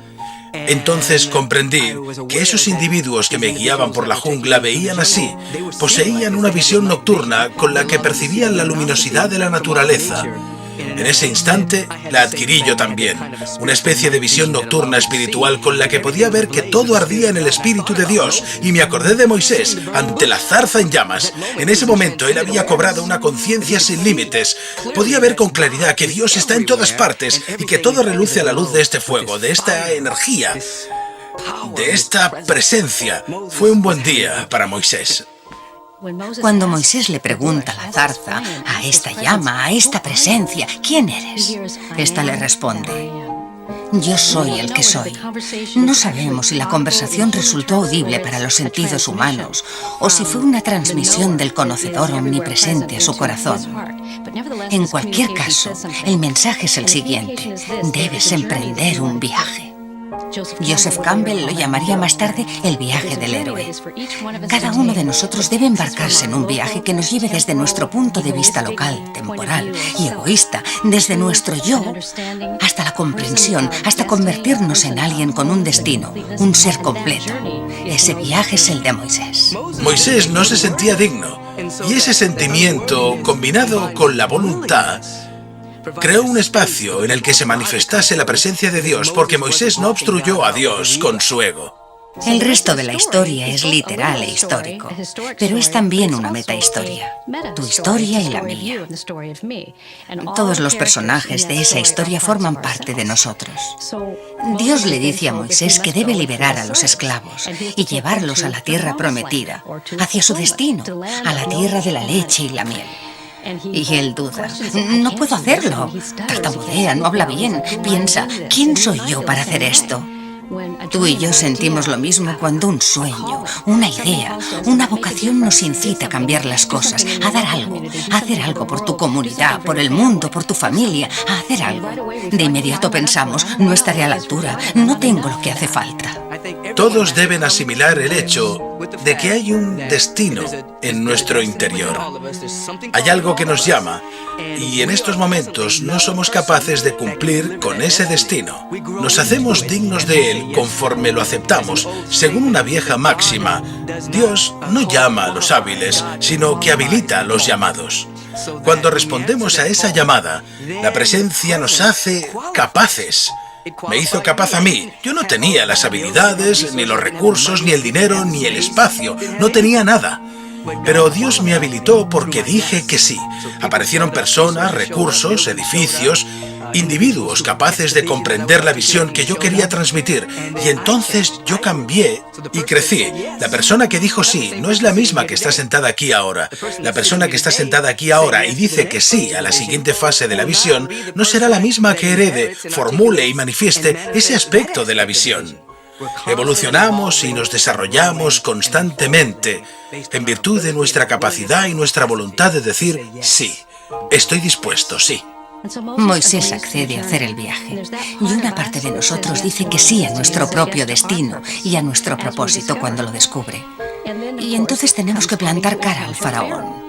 Entonces comprendí que esos individuos que me guiaban por la jungla veían así, poseían una visión nocturna con la que percibían la luminosidad de la naturaleza. En ese instante la adquirí yo también, una especie de visión nocturna espiritual con la que podía ver que todo ardía en el Espíritu de Dios, y me acordé de Moisés ante la zarza en llamas. En ese momento él había cobrado una conciencia sin límites. Podía ver con claridad que Dios está en todas partes y que todo reluce a la luz de este fuego, de esta energía, de esta presencia. Fue un buen día para Moisés. Cuando Moisés le pregunta a la zarza, a esta llama, a esta presencia, ¿quién eres? Esta le responde, Yo soy el que soy. No sabemos si la conversación resultó audible para los sentidos humanos o si fue una transmisión del conocedor omnipresente a su corazón. En cualquier caso, el mensaje es el siguiente: debes emprender un viaje. Joseph Campbell lo llamaría más tarde el viaje del héroe. Cada uno de nosotros debe embarcarse en un viaje que nos lleve desde nuestro punto de vista local, temporal y egoísta, desde nuestro yo, hasta la comprensión, hasta convertirnos en alguien con un destino, un ser completo. Ese viaje es el de Moisés. Moisés no se sentía digno, y ese sentimiento, combinado con la voluntad, creó un espacio en el que se manifestase la presencia de Dios, porque Moisés no obstruyó a Dios con su ego. El resto de la historia es literal e histórico, pero es también una metahistoria. Tu historia y la mía. Todos los personajes de esa historia forman parte de nosotros. Dios le dice a Moisés que debe liberar a los esclavos y llevarlos a la tierra prometida, hacia su destino, a la tierra de la leche y la miel. Y él duda. No puedo hacerlo. Tartamudea, no habla bien. Piensa, ¿quién soy yo para hacer esto? Tú y yo sentimos lo mismo cuando un sueño, una idea, una vocación nos incita a cambiar las cosas, a dar algo, a hacer algo por tu comunidad, por el mundo, por tu familia, a hacer algo. De inmediato pensamos, no estaré a la altura, no tengo lo que hace falta. Todos deben asimilar el hecho de que hay un destino en nuestro interior. Hay algo que nos llama, y en estos momentos no somos capaces de cumplir con ese destino. Nos hacemos dignos de él conforme lo aceptamos, según una vieja máxima. Dios no llama a los hábiles, sino que habilita a los llamados. Cuando respondemos a esa llamada, la presencia nos hace capaces. Me hizo capaz a mí. Yo no tenía las habilidades, ni los recursos, ni el dinero, ni el espacio. No tenía nada. Pero Dios me habilitó porque dije que sí. Aparecieron personas, recursos, edificios, individuos capaces de comprender la visión que yo quería transmitir. Y entonces yo cambié y crecí. La persona que dijo sí no es la misma que está sentada aquí ahora. La persona que está sentada aquí ahora y dice que sí a la siguiente fase de la visión no será la misma que herede, formule y manifieste ese aspecto de la visión. Evolucionamos y nos desarrollamos constantemente en virtud de nuestra capacidad y nuestra voluntad de decir sí. Estoy dispuesto, sí. Moisés accede a hacer el viaje, y una parte de nosotros dice que sí a nuestro propio destino y a nuestro propósito cuando lo descubre. Y entonces tenemos que plantar cara al faraón.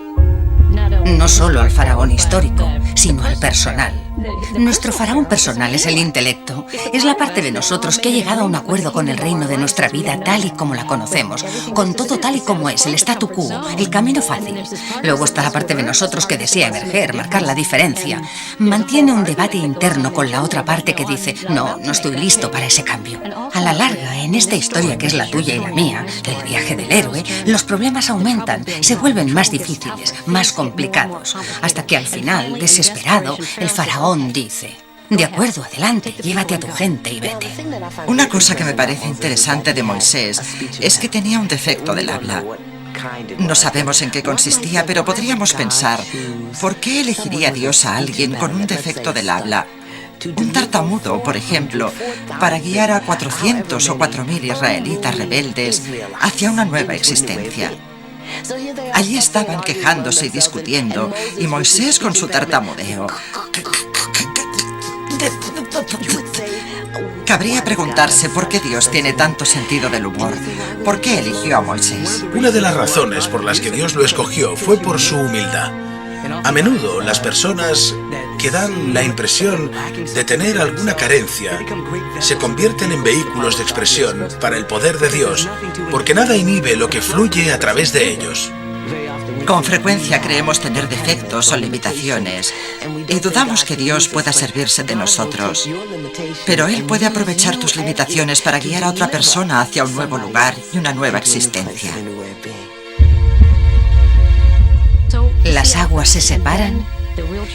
No solo al faraón histórico, sino al personal. Nuestro faraón personal es el intelecto, es la parte de nosotros que ha llegado a un acuerdo con el reino de nuestra vida tal y como la conocemos, con todo tal y como es, el statu quo, el camino fácil. Luego está la parte de nosotros que desea emerger, marcar la diferencia. Mantiene un debate interno con la otra parte que dice, no estoy listo para ese cambio. A la larga, en esta historia que es la tuya y la mía, el viaje del héroe, los problemas aumentan, se vuelven más difíciles, más complicados, hasta que al final, desesperado, el faraón dice, de acuerdo, adelante, llévate a tu gente y vete. Una cosa que me parece interesante de Moisés es que tenía un defecto del habla. No sabemos en qué consistía, pero podríamos pensar, ¿por qué elegiría Dios a alguien con un defecto del habla? Un tartamudo, por ejemplo, para guiar a 400 o 4.000 israelitas rebeldes hacia una nueva existencia. Allí estaban quejándose y discutiendo, y Moisés con su tartamudeo. Cabría preguntarse por qué Dios tiene tanto sentido del humor. ¿Por qué eligió a Moisés? Una de las razones por las que Dios lo escogió fue por su humildad. A menudo las personas que dan la impresión de tener alguna carencia se convierten en vehículos de expresión para el poder de Dios, porque nada inhibe lo que fluye a través de ellos. Con frecuencia creemos tener defectos o limitaciones y dudamos que Dios pueda servirse de nosotros. Pero Él puede aprovechar tus limitaciones para guiar a otra persona hacia un nuevo lugar y una nueva existencia. Las aguas se separan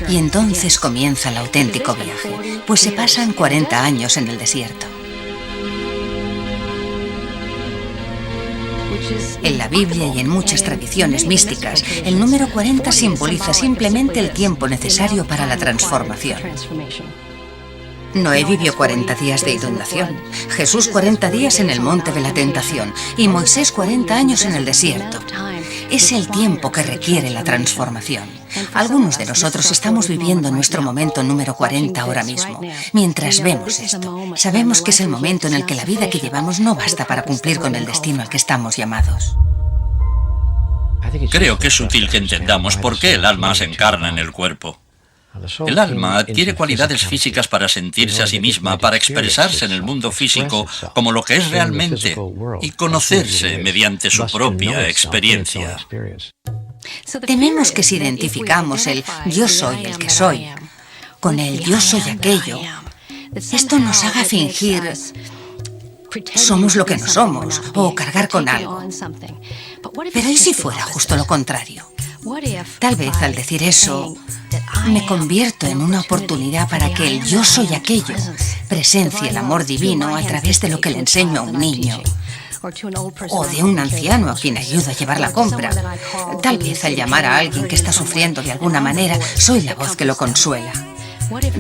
y entonces comienza el auténtico viaje, pues se pasan 40 años en el desierto. En la Biblia y en muchas tradiciones místicas, el número 40 simboliza simplemente el tiempo necesario para la transformación. Noé vivió 40 días de inundación, Jesús 40 días en el monte de la tentación y Moisés 40 años en el desierto. Es el tiempo que requiere la transformación. Algunos de nosotros estamos viviendo nuestro momento número 40 ahora mismo. Mientras vemos esto, sabemos que es el momento en el que la vida que llevamos no basta para cumplir con el destino al que estamos llamados. Creo que es útil que entendamos por qué el alma se encarna en el cuerpo. El alma adquiere cualidades físicas para sentirse a sí misma, para expresarse en el mundo físico como lo que es realmente y conocerse mediante su propia experiencia. Tememos que si identificamos el yo soy el que soy con el yo soy aquello, esto nos haga fingir somos lo que no somos o cargar con algo. Pero ¿y si fuera justo lo contrario? Tal vez al decir eso, me convierto en una oportunidad para que el yo soy aquello presencie el amor divino a través de lo que le enseño a un niño o de un anciano a quien ayudo a llevar la compra. Tal vez al llamar a alguien que está sufriendo de alguna manera, soy la voz que lo consuela.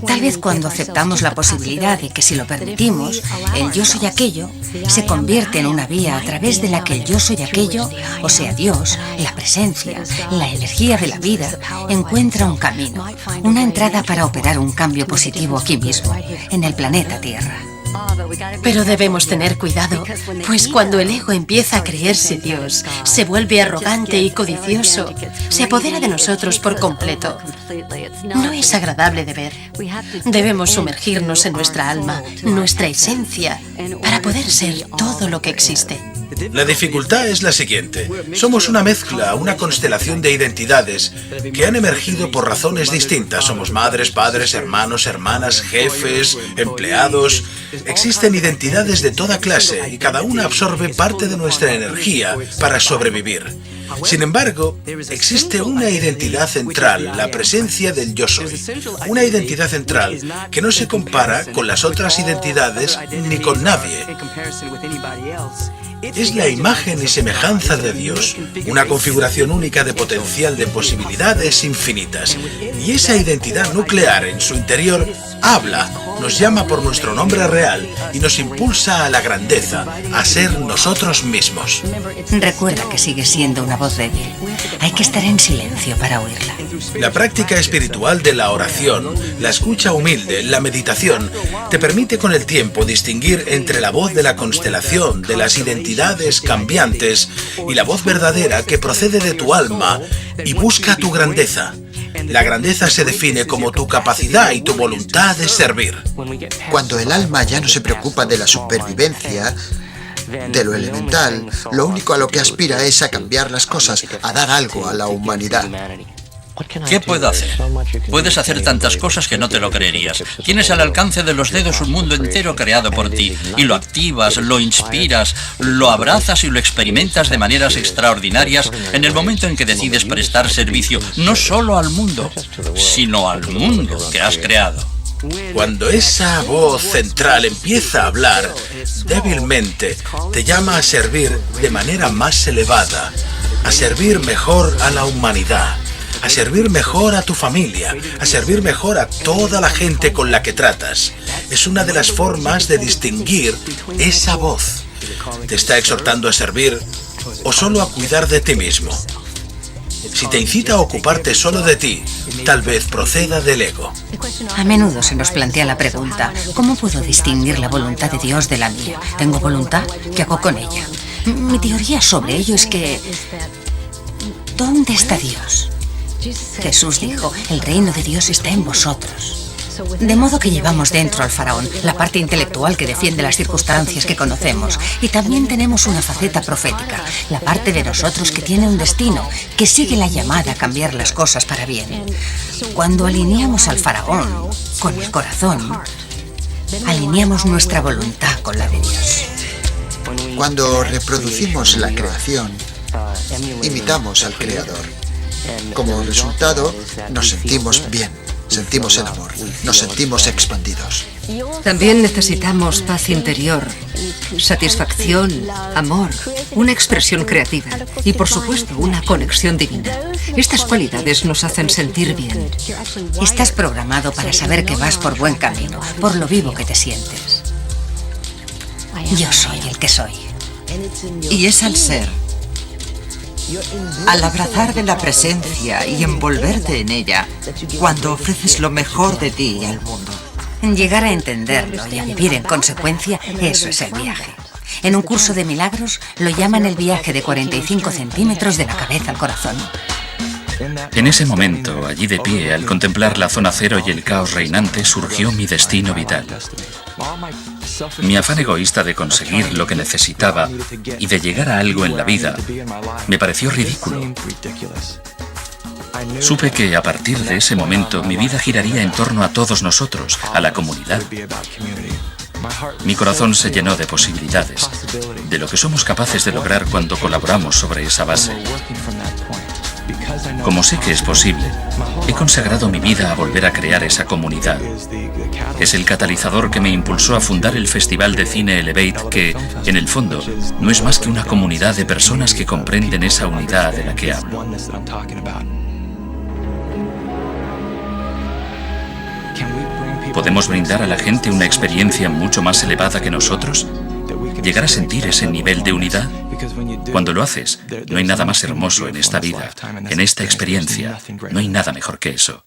Tal vez cuando aceptamos la posibilidad de que si lo permitimos, el yo soy aquello se convierte en una vía a través de la que el yo soy aquello, o sea Dios, la presencia, la energía de la vida, encuentra un camino, una entrada para operar un cambio positivo aquí mismo, en el planeta Tierra. Pero debemos tener cuidado, pues cuando el ego empieza a creerse Dios, se vuelve arrogante y codicioso, se apodera de nosotros por completo. No es agradable de ver. Debemos sumergirnos en nuestra alma, nuestra esencia, para poder ser todo lo que existe. La dificultad es la siguiente. Somos una mezcla, una constelación de identidades que han emergido por razones distintas. Somos madres, padres, hermanos, hermanas, jefes, empleados. Existen identidades de toda clase y cada una absorbe parte de nuestra energía para sobrevivir. Sin embargo, existe una identidad central, la presencia del yo soy. Una identidad central que no se compara con las otras identidades ni con nadie. Es la imagen y semejanza de Dios, una configuración única de potencial de posibilidades infinitas. Y esa identidad nuclear en su interior habla, nos llama por nuestro nombre real y nos impulsa a la grandeza, a ser nosotros mismos. Recuerda que sigue siendo una voz débil. Hay que estar en silencio para oírla. La práctica espiritual de la oración, la escucha humilde, la meditación, te permite con el tiempo distinguir entre la voz de la constelación, de las identidades cambiantes, y la voz verdadera que procede de tu alma y busca tu grandeza. La grandeza se define como tu capacidad y tu voluntad de servir. Cuando el alma ya no se preocupa de la supervivencia, de lo elemental, lo único a lo que aspira es a cambiar las cosas, a dar algo a la humanidad. ¿Qué puedo hacer? Puedes hacer tantas cosas que no te lo creerías. Tienes al alcance de los dedos un mundo entero creado por ti y lo activas, lo inspiras, lo abrazas y lo experimentas de maneras extraordinarias en el momento en que decides prestar servicio no solo al mundo, sino al mundo que has creado. Cuando esa voz central empieza a hablar débilmente, te llama a servir de manera más elevada, a servir mejor a la humanidad, a servir mejor a tu familia, a servir mejor a toda la gente con la que tratas. Es una de las formas de distinguir esa voz. ¿Te está exhortando a servir o solo a cuidar de ti mismo? Si te incita a ocuparte solo de ti, tal vez proceda del ego. A menudo se nos plantea la pregunta, ¿cómo puedo distinguir la voluntad de Dios de la mía? ¿Tengo voluntad? ¿Qué hago con ella? Mi teoría sobre ello es que... ¿dónde está Dios? Jesús dijo, el reino de Dios está en vosotros. De modo que llevamos dentro al faraón, la parte intelectual que defiende las circunstancias que conocemos. Y también tenemos una faceta profética, la parte de nosotros que tiene un destino, que sigue la llamada a cambiar las cosas para bien. Cuando alineamos al faraón con el corazón, alineamos nuestra voluntad con la de Dios. Cuando reproducimos la creación, imitamos al Creador. Como resultado, nos sentimos bien, sentimos el amor, nos sentimos expandidos. También necesitamos paz interior, satisfacción, amor, una expresión creativa y, por supuesto, una conexión divina. Estas cualidades nos hacen sentir bien. Estás programado para saber que vas por buen camino, por lo vivo que te sientes. Yo soy el que soy. Y es al ser, al abrazar de la presencia y envolverte en ella, cuando ofreces lo mejor de ti al mundo. Llegar a entenderlo y a vivir en consecuencia, eso es el viaje. En un curso de milagros lo llaman el viaje de 45 centímetros de la cabeza al corazón. En ese momento, allí de pie, al contemplar la zona cero y el caos reinante, surgió mi destino vital. Mi afán egoísta de conseguir lo que necesitaba y de llegar a algo en la vida me pareció ridículo. Supe que a partir de ese momento mi vida giraría en torno a todos nosotros, a la comunidad. Mi corazón se llenó de posibilidades, de lo que somos capaces de lograr cuando colaboramos sobre esa base. Como sé que es posible, he consagrado mi vida a volver a crear esa comunidad. Es el catalizador que me impulsó a fundar el Festival de Cine Elevate que, en el fondo, no es más que una comunidad de personas que comprenden esa unidad de la que hablo. ¿Podemos brindar a la gente una experiencia mucho más elevada que nosotros? ¿Llegar a sentir ese nivel de unidad? Cuando lo haces, no hay nada más hermoso en esta vida, en esta experiencia. No hay nada mejor que eso.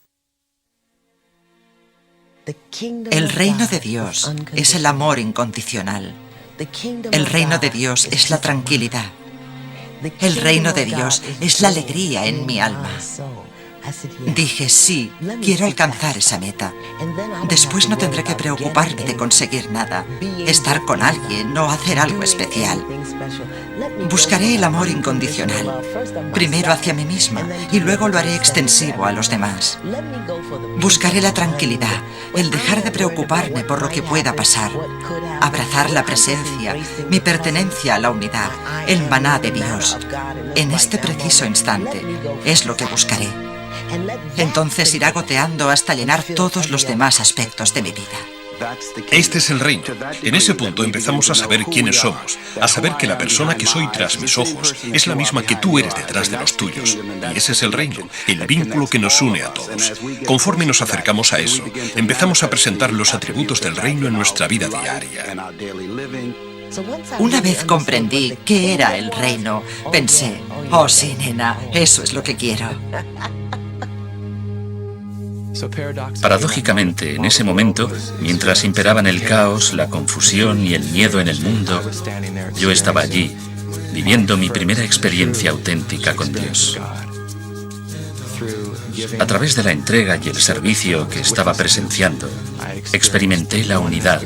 El reino de Dios es el amor incondicional. El reino de Dios es la tranquilidad. El reino de Dios es la alegría en mi alma. Dije, sí, quiero alcanzar esa meta. Después no tendré que preocuparme de conseguir nada, estar con alguien o hacer algo especial. Buscaré el amor incondicional, primero hacia mí misma y luego lo haré extensivo a los demás. Buscaré la tranquilidad, el dejar de preocuparme por lo que pueda pasar, abrazar la presencia, mi pertenencia a la unidad, el maná de Dios. En este preciso instante es lo que buscaré. Entonces irá goteando hasta llenar todos los demás aspectos de mi vida. Este es el reino. En ese punto empezamos a saber quiénes somos, a saber que la persona que soy tras mis ojos es la misma que tú eres detrás de los tuyos. Y ese es el reino, el vínculo que nos une a todos. Conforme nos acercamos a eso, empezamos a presentar los atributos del reino en nuestra vida diaria. Una vez comprendí qué era el reino, pensé, oh sí, nena, eso es lo que quiero. Paradójicamente, en ese momento, mientras imperaban el caos, la confusión y el miedo en el mundo, yo estaba allí, viviendo mi primera experiencia auténtica con Dios. A través de la entrega y el servicio que estaba presenciando, experimenté la unidad,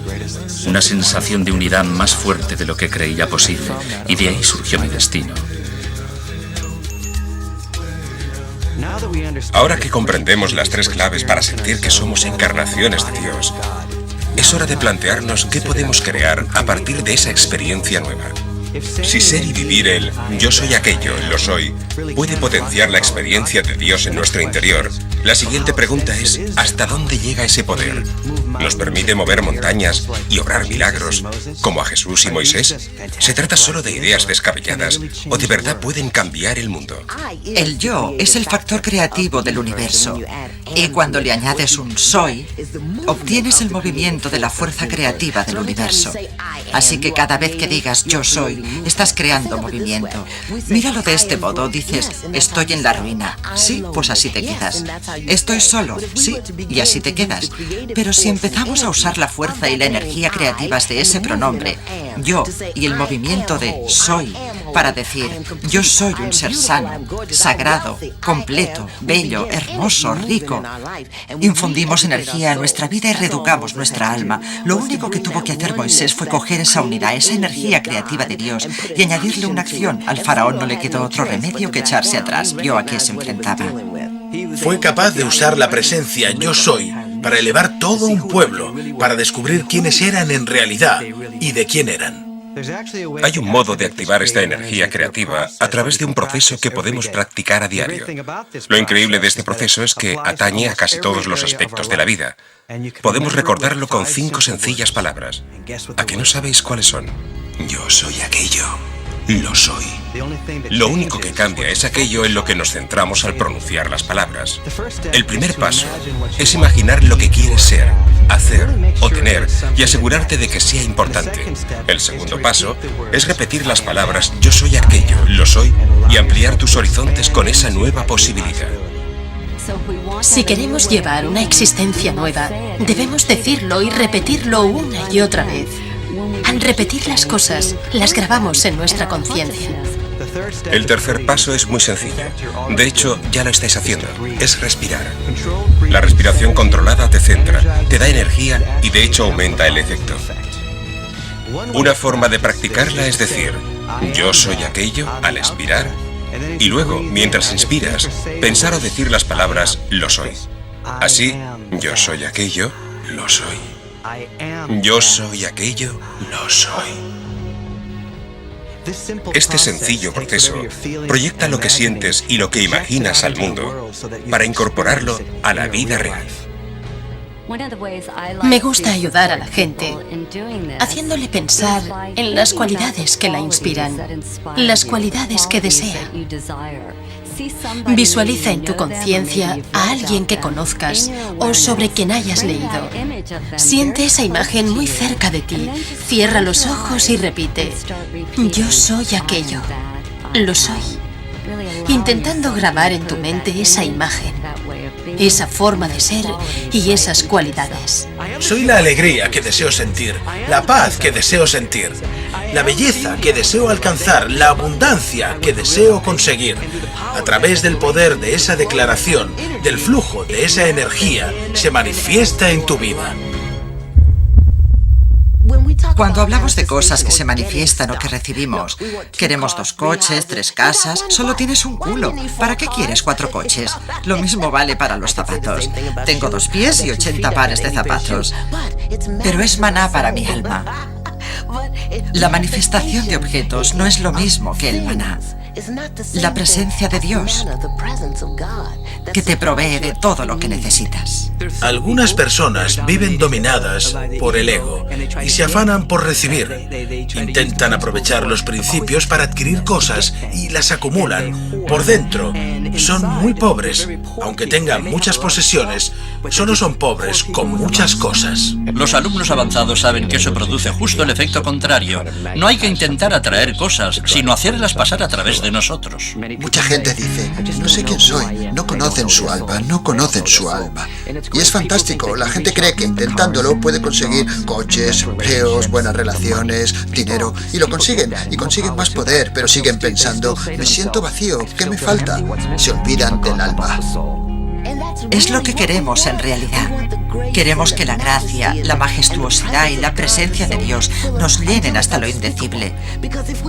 una sensación de unidad más fuerte de lo que creía posible, y de ahí surgió mi destino. Ahora que comprendemos las tres claves para sentir que somos encarnaciones de Dios, es hora de plantearnos qué podemos crear a partir de esa experiencia nueva. Si ser y vivir el yo soy aquello, lo soy, puede potenciar la experiencia de Dios en nuestro interior, la siguiente pregunta es, ¿hasta dónde llega ese poder? ¿Nos permite mover montañas y obrar milagros, como a Jesús y Moisés? ¿Se trata solo de ideas descabelladas o de verdad pueden cambiar el mundo? El yo es el factor creativo del universo. Y cuando le añades un soy, obtienes el movimiento de la fuerza creativa del universo. Así que cada vez que digas yo soy, estás creando movimiento. Míralo de este modo, dices, estoy en la ruina. Sí, pues así te quedas. Estoy solo, sí, y así te quedas. Pero si empezamos a usar la fuerza y la energía creativas de ese pronombre, yo, y el movimiento de soy, para decir, yo soy un ser sano, sagrado, completo, bello, hermoso, rico. Infundimos energía a nuestra vida y reeducamos nuestra alma. Lo único que tuvo que hacer Moisés fue coger esa unidad, esa energía creativa de Dios y añadirle una acción. Al faraón no le quedó otro remedio que echarse atrás. Vio a qué se enfrentaba. Fue capaz de usar la presencia yo soy para elevar todo un pueblo, para descubrir quiénes eran en realidad y de quién eran. Hay un modo de activar esta energía creativa a través de un proceso que podemos practicar a diario. Lo increíble de este proceso es que atañe a casi todos los aspectos de la vida. Podemos recordarlo con 5 sencillas palabras. ¿A qué no sabéis cuáles son? Yo soy aquello. Lo soy. Lo único que cambia es aquello en lo que nos centramos al pronunciar las palabras. El primer paso es imaginar lo que quieres ser, hacer o tener y asegurarte de que sea importante. El segundo paso es repetir las palabras yo soy aquello, lo soy y ampliar tus horizontes con esa nueva posibilidad. Si queremos llevar una existencia nueva, debemos decirlo y repetirlo una y otra vez. Al repetir las cosas, las grabamos en nuestra conciencia. El tercer paso es muy sencillo. De hecho, ya lo estáis haciendo. Es respirar. La respiración controlada te centra, te da energía y de hecho aumenta el efecto. Una forma de practicarla es decir, yo soy aquello al expirar y luego, mientras inspiras, pensar o decir las palabras lo soy. Así, yo soy aquello, lo soy. Yo soy aquello, lo soy. Este sencillo proceso proyecta lo que sientes y lo que imaginas al mundo para incorporarlo a la vida real. Me gusta ayudar a la gente, haciéndole pensar en las cualidades que la inspiran, las cualidades que desea. Visualiza en tu conciencia a alguien que conozcas o sobre quien hayas leído. Siente esa imagen muy cerca de ti. Cierra los ojos y repite, yo soy aquello, lo soy. Intentando grabar en tu mente esa imagen, esa forma de ser y esas cualidades. Soy la alegría que deseo sentir, la paz que deseo sentir, la belleza que deseo alcanzar, la abundancia que deseo conseguir. A través del poder de esa declaración, del flujo de esa energía, se manifiesta en tu vida. Cuando hablamos de cosas que se manifiestan o que recibimos, queremos 2 coches, 3 casas, solo tienes un culo. ¿Para qué quieres 4 coches? Lo mismo vale para los zapatos. Tengo 2 pies y 80 pares de zapatos. Pero es maná para mi alma. La manifestación de objetos no es lo mismo que el maná. La presencia de Dios, que te provee de todo lo que necesitas. Algunas personas viven dominadas por el ego y se afanan por recibir. Intentan aprovechar los principios para adquirir cosas y las acumulan. Por dentro, son muy pobres. Aunque tengan muchas posesiones, solo son pobres con muchas cosas. Los alumnos avanzados saben que eso produce justo el efecto contrario. No hay que intentar atraer cosas, sino hacerlas pasar a través de nosotros. Mucha gente dice, no sé quién soy, no conocen su alma, no conocen su alma. Y es fantástico, la gente cree que intentándolo puede conseguir coches, empleos, buenas relaciones, dinero, y lo consiguen, y consiguen más poder, pero siguen pensando, me siento vacío, ¿qué me falta? Se olvidan del alma. Es lo que queremos en realidad. Queremos que la gracia, la majestuosidad y la presencia de Dios nos llenen hasta lo indecible.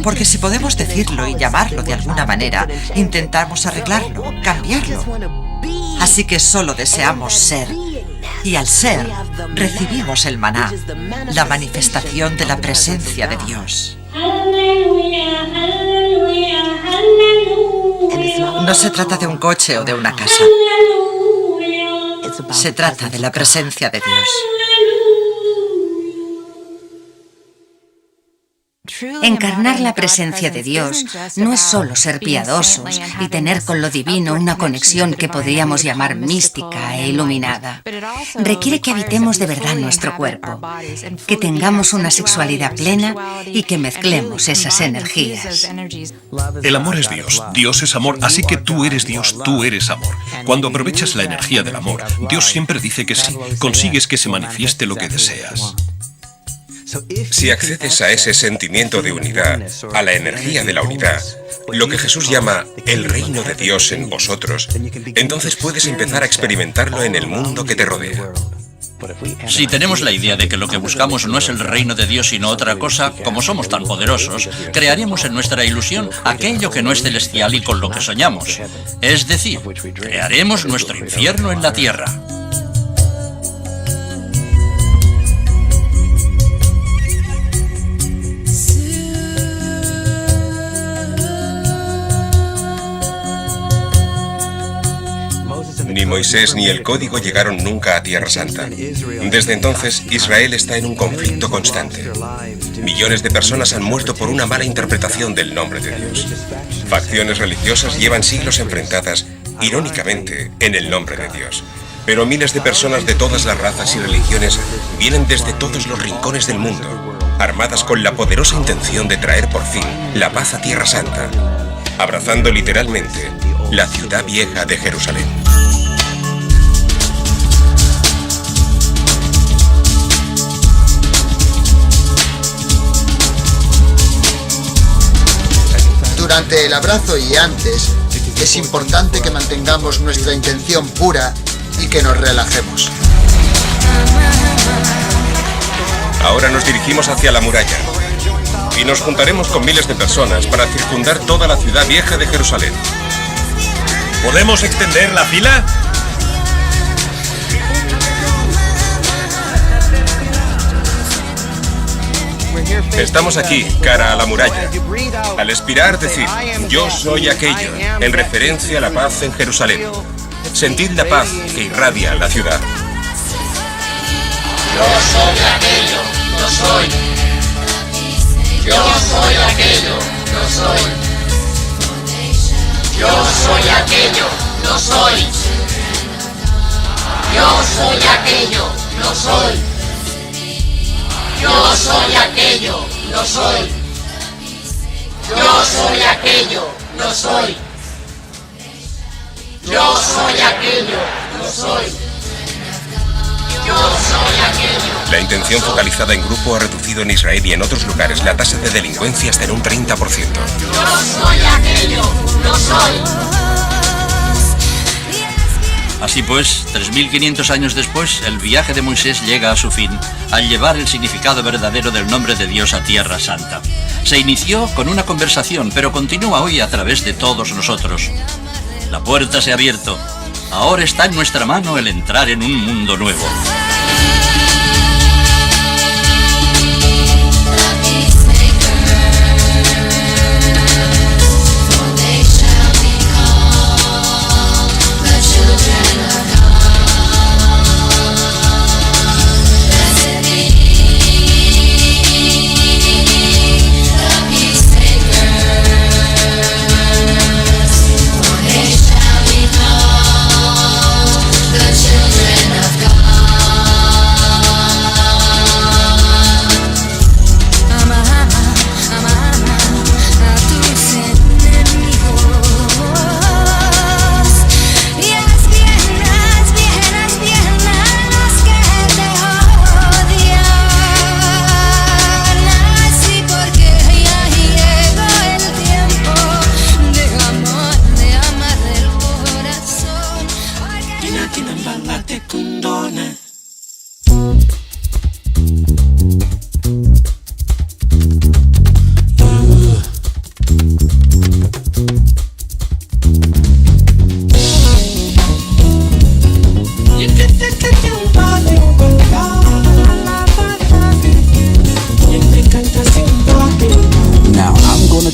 Porque si podemos decirlo y llamarlo de alguna manera, intentamos arreglarlo, cambiarlo. Así que solo deseamos ser. Y al ser, recibimos el maná, la manifestación de la presencia de Dios. No se trata de un coche o de una casa. Se trata de la presencia de Dios. Encarnar la presencia de Dios no es solo ser piadosos y tener con lo divino una conexión que podríamos llamar mística e iluminada. Requiere que habitemos de verdad nuestro cuerpo, que tengamos una sexualidad plena y que mezclemos esas energías. El amor es Dios, Dios es amor, así que tú eres Dios, tú eres amor. Cuando aprovechas la energía del amor, Dios siempre dice que sí, consigues que se manifieste lo que deseas. Si accedes a ese sentimiento de unidad, a la energía de la unidad, lo que Jesús llama el reino de Dios en vosotros, entonces puedes empezar a experimentarlo en el mundo que te rodea. Si tenemos la idea de que lo que buscamos no es el reino de Dios sino otra cosa, como somos tan poderosos, crearemos en nuestra ilusión aquello que no es celestial y con lo que soñamos. Es decir, crearemos nuestro infierno en la tierra. Ni Moisés ni el Código llegaron nunca a Tierra Santa. Desde entonces, Israel está en un conflicto constante. Millones de personas han muerto por una mala interpretación del nombre de Dios. Facciones religiosas llevan siglos enfrentadas, irónicamente, en el nombre de Dios. Pero miles de personas de todas las razas y religiones vienen desde todos los rincones del mundo, armadas con la poderosa intención de traer por fin la paz a Tierra Santa, abrazando literalmente la ciudad vieja de Jerusalén. Durante el abrazo y antes, es importante que mantengamos nuestra intención pura y que nos relajemos. Ahora nos dirigimos hacia la muralla y nos juntaremos con miles de personas para circundar toda la ciudad vieja de Jerusalén. ¿Podemos extender la fila? Estamos aquí, cara a la muralla. Al expirar, decid, yo soy aquello, en referencia a la paz en Jerusalén. Sentid la paz que irradia la ciudad. Yo soy aquello, yo soy. Yo soy aquello, yo soy. Yo soy aquello, yo soy. Yo soy aquello, yo soy. Yo soy aquello, yo soy. Yo soy aquello, yo soy. Yo soy aquello, yo soy. Yo soy aquello. La intención focalizada en grupo ha reducido en Israel y en otros lugares la tasa de delincuencia hasta en un 30%. Yo soy aquello, yo soy. Así pues, 3.500 años después, el viaje de Moisés llega a su fin, al llevar el significado verdadero del nombre de Dios a Tierra Santa. Se inició con una conversación, pero continúa hoy a través de todos nosotros. La puerta se ha abierto. Ahora está en nuestra mano el entrar en un mundo nuevo.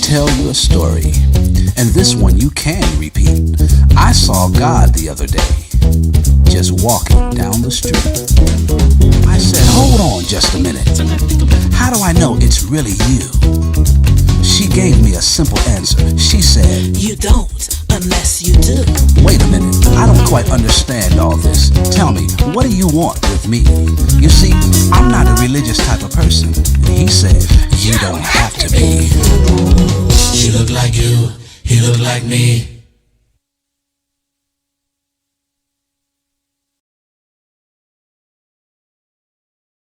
Tell you a story, and this one you can repeat. I saw God the other day, just walking down the street. I said, hold on just a minute. How do I know it's really you? She gave me a simple answer. She said, you don't unless you do. Wait a minute, I don't quite understand all this. Tell me, what do you want with me? You see, I'm not a religious type of person. And he said, you don't have to be. She looked like you, he looked like me.